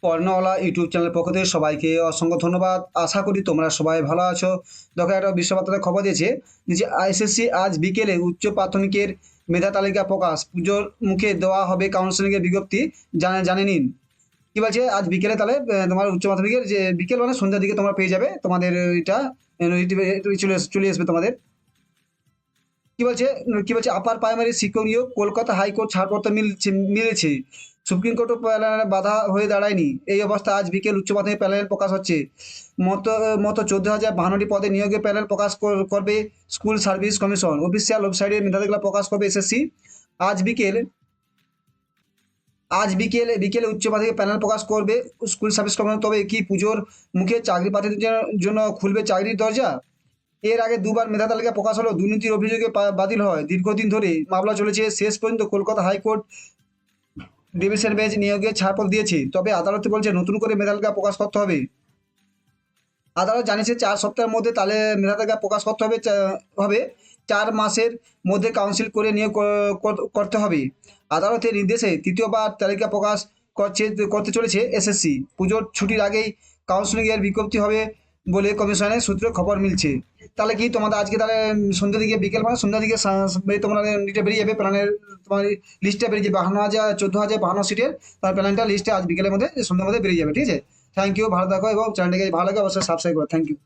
পড়নাওয়ালা YouTube চ্যানেলের পক্ষ থেকে সবাইকে অসংখ্য ধন্যবাদ। আশা করি তোমরা সবাই ভালো আছো। দেখো, একটা বিশ্ববার্তাতে খবর দিয়েছে যে আইএসএসসি আজ বিকেলে উচ্চ প্রাথমিকের মেধা তালিকা প্রকাশ, পুজোর মুখে দেওয়া হবে কাউন্সিলিংয়ের বিজ্ঞপ্তি, জানে নিন। কি বলছে, আজ বিকেলে তাহলে তোমার উচ্চ মাধ্যমিকের যে বিকেল মানে সন্ধ্যার দিকে তোমরা পেয়ে যাবে তোমাদের এটা চলে আসবে তোমাদের। কি বলছে আপার প্রাইমারি শিক্ষক নিয়োগ, কলকাতা হাইকোর্ট ছাড়পত্র মিলেছে। সুপ্রিম কোর্টও প্যানেলে বাধা হয়ে দাঁড়ায়নি। এই অবস্থা আজ বিকেল উচ্চ মাধ্যমিক প্যানেল প্রকাশ হচ্ছে। মতো মতো 14,052টি পদে নিয়োগের প্যানেল প্রকাশ করবে স্কুল সার্ভিস কমিশন। অফিসিয়াল ওয়েবসাইটে মেধাগুলো প্রকাশ করবে এসএসসি। আজ বিকেল আজ বিকেলে উচ্চ মাধ্যমিক প্যানেল প্রকাশ করবে স্কুল সার্ভিস কমিশন। তবে কি পুজোর মুখে চাকরি প্রার্থীদের জন্য খুলবে চাকরির দরজা? এর আগে দুবার মেধা তালিকা প্রকাশ হলো, দুর্নীতির অভিযোগে বাতিল হয়। দীর্ঘদিন ধরে মামলা চলেছে, শেষ পর্যন্ত কলকাতা হাইকোর্ট ডিভিশন বেঞ্চ নিয়োগে ছাড়পত্র দিয়েছে। তবে আদালত বলছে নতুন করে মেধা তালিকা প্রকাশ করতে হবে। আদালত জানিয়েছে 4 সপ্তাহের মধ্যে তাহলে মেধা তালিকা প্রকাশ করতে হবে। 4 মাসের মধ্যে কাউন্সিল করে নিয়োগ করতে হবে। আদালতের নির্দেশে তৃতীয়বার তালিকা প্রকাশ করতে চলেছে এসএসসি। পুজোর ছুটির আগেই কাউন্সিলিং এর বিজ্ঞপ্তি হবে বলে কমিশনের সূত্রে খবর মিলছে। তাহলে কি তোমাদের আজকে তাহলে সন্ধ্যা দিকে বিকেল মানে সন্ধ্যা দিকে তোমরা লিস্টে বেরিয়ে যাবে, প্ল্যানের তোমার লিস্টটা বেরিয়ে যাবে 14,052 সিটের। তার প্ল্যানটা লিস্টে আজ বিকেলের মধ্যে সন্ধ্যার মধ্যে বেরিয়ে যাবে। ঠিক আছে, থ্যাংক ইউ, ভালো থাকো এবং চ্যানেলটাকে ভালো লাগে অবশ্যই সাবস্ক্রাইব করো। Thank you.